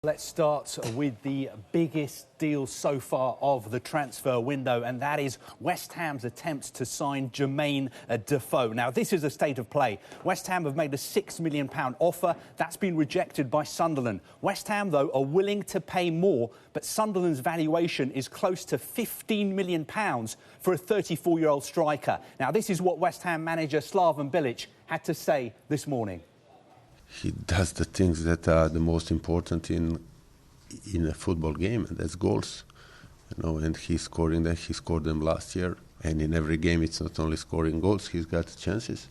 Let's start with the biggest deal so far of the transfer window, and that is West Ham's attempt to sign Jermaine Defoe. Now, this is a state of play. West Ham have made a £6 million offer. That's been rejected by Sunderland. West Ham, though, are willing to pay more, but Sunderland's valuation is close to £15 million for a 34-year-old striker. Now, this is what West Ham manager Slaven Bilic had to say this morning. He does the things that are the most important in a football game, and that's goals. And he's scoring them. He scored them last year, and in every game, it's not only scoring goals. He's got chances.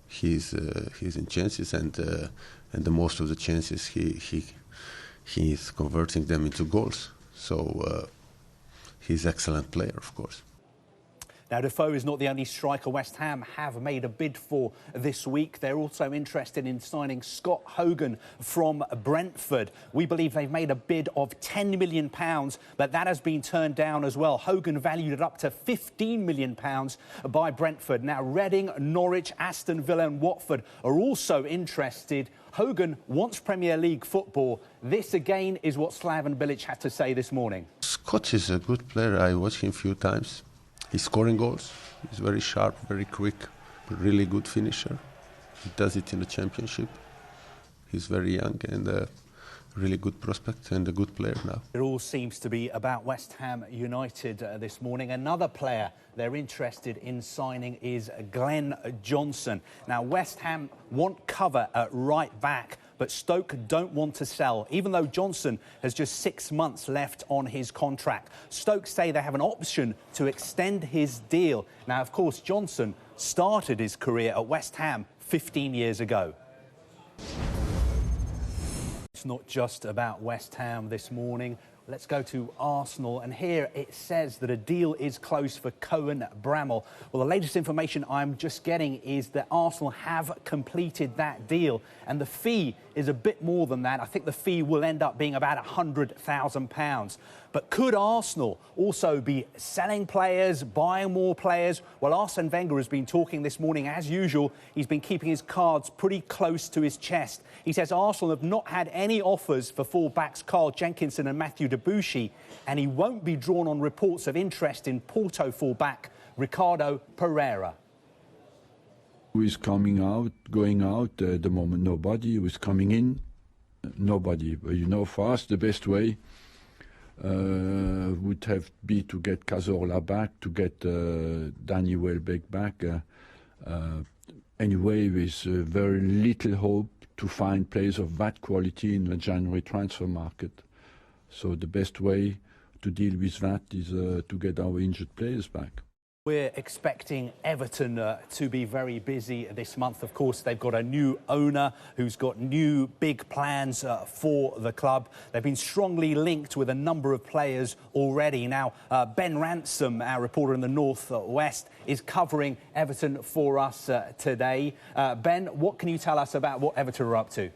He's in chances, and the most of the chances he's converting them into goals. So he's an excellent player, of course. Now, Defoe is not the only striker West Ham have made a bid for this week. They're also interested in signing Scott Hogan from Brentford. We believe they've made a bid of £10 million, but that has been turned down as well. Hogan valued it up to £15 million by Brentford. Now, Reading, Norwich, Aston Villa and Watford are also interested. Hogan wants Premier League football. This, again, is what Slaven Bilic had to say this morning. Scott is a good player. I watched him a few times. He's scoring goals. He's very sharp, very quick, really good finisher. He does it in the Championship. He's very young and a really good prospect and a good player now. It all seems to be about West Ham United this morning. Another player they're interested in signing is Glenn Johnson. Now, West Ham want cover at right back, but Stoke don't want to sell, even though Johnson has just 6 months left on his contract. Stoke say they have an option to extend his deal. Now, of course, Johnson started his career at West Ham 15 years ago. It's not just about West Ham this morning. Let's go to Arsenal, and here it says that a deal is close for Cohen Bramall. Well, the latest information I'm just getting is that Arsenal have completed that deal, and the fee is a bit more than that. I think the fee will end up being about £100,000. But could Arsenal also be selling players, buying more players? Well, Arsene Wenger has been talking this morning. As usual, he's been keeping his cards pretty close to his chest. He says Arsenal have not had any offers for full-backs Carl Jenkinson and Matthew Debuchy, and he won't be drawn on reports of interest in Porto full-back Ricardo Pereira. Who is coming out, going out at the moment? Nobody. Who is coming in? Nobody. But for us, the best way would have be to get Cazorla back, to get Danny Welbeck back. Anyway, with very little hope to find players of that quality in the January transfer market. So the best way to deal with that is to get our injured players back. We're expecting Everton to be very busy this month. Of course, they've got a new owner who's got new big plans for the club. They've been strongly linked with a number of players already. Now, Ben Ransom, our reporter in the North West, is covering Everton for us today. Ben, what can you tell us about what Everton are up to?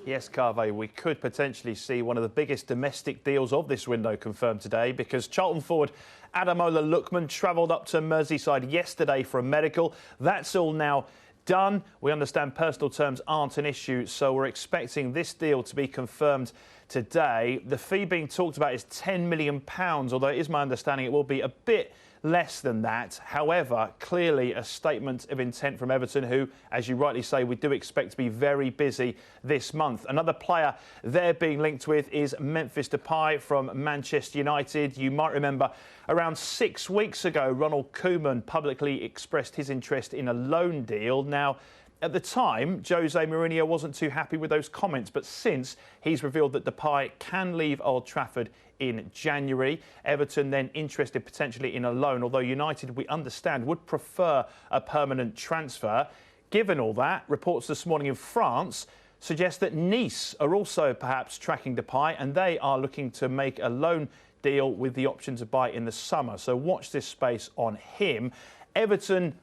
Yes, Carve, we could potentially see one of the biggest domestic deals of this window confirmed today, because Charlton forward Ademola Lookman travelled up to Merseyside yesterday for a medical. That's all now done. We understand personal terms aren't an issue, so we're expecting this deal to be confirmed today. The fee being talked about is £10 million, although it is my understanding it will be a bit less than that. However, clearly a statement of intent from Everton, who, as you rightly say, we do expect to be very busy this month. Another player they're being linked with is Memphis Depay from Manchester United. You might remember around 6 weeks ago, Ronald Koeman publicly expressed his interest in a loan deal. Now, at the time, Jose Mourinho wasn't too happy with those comments, but since he's revealed that Depay can leave Old Trafford in January. Everton then interested potentially in a loan, although United, we understand, would prefer a permanent transfer. Given all that, reports this morning in France suggest that Nice are also perhaps tracking Depay, and they are looking to make a loan deal with the option to buy in the summer. So watch this space on him. Everton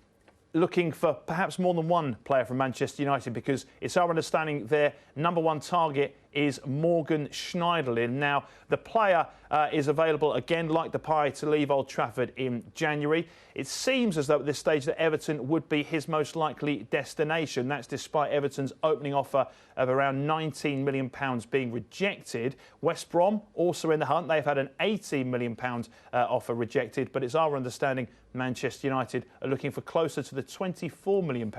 looking for perhaps more than one player from Manchester United, because it's our understanding their number one target is Morgan Schneiderlin. Now, the player is available again, like Depay, to leave Old Trafford in January. It seems as though at this stage that Everton would be his most likely destination. That's despite Everton's opening offer of around £19 million being rejected. West Brom also in the hunt. They've had an £18 million offer rejected, but it's our understanding Manchester United are looking for closer to the £24 million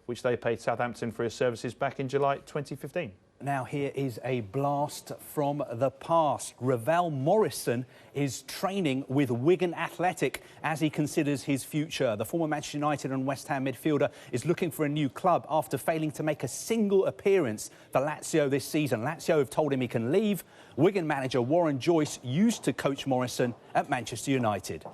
which they paid Southampton for his services back in July 2015. Now here is a blast from the past. Ravel Morrison is training with Wigan Athletic as he considers his future. The former Manchester United and West Ham midfielder is looking for a new club after failing to make a single appearance for Lazio this season. Lazio have told him he can leave. Wigan manager Warren Joyce used to coach Morrison at Manchester United.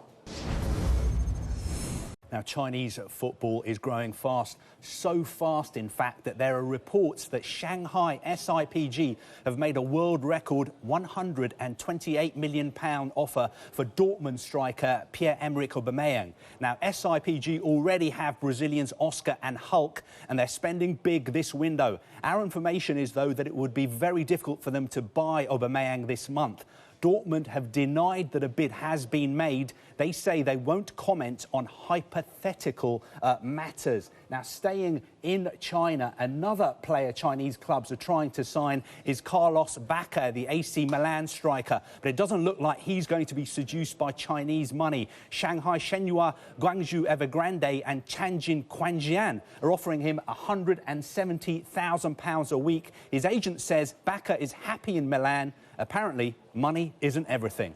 Now, Chinese football is growing fast, so fast, in fact, that there are reports that Shanghai SIPG have made a world record £128 million offer for Dortmund striker Pierre-Emerick Aubameyang. Now, SIPG already have Brazilians Oscar and Hulk, and they're spending big this window. Our information is, though, that it would be very difficult for them to buy Aubameyang this month. Dortmund have denied that a bid has been made. They say they won't comment on hypothetical matters. Now, staying in China, another player Chinese clubs are trying to sign is Carlos Bacca, the AC Milan striker. But it doesn't look like he's going to be seduced by Chinese money. Shanghai Shenhua, Guangzhou Evergrande and Tianjin Quanjian are offering him £170,000 a week. His agent says Bacca is happy in Milan. Apparently, money isn't everything.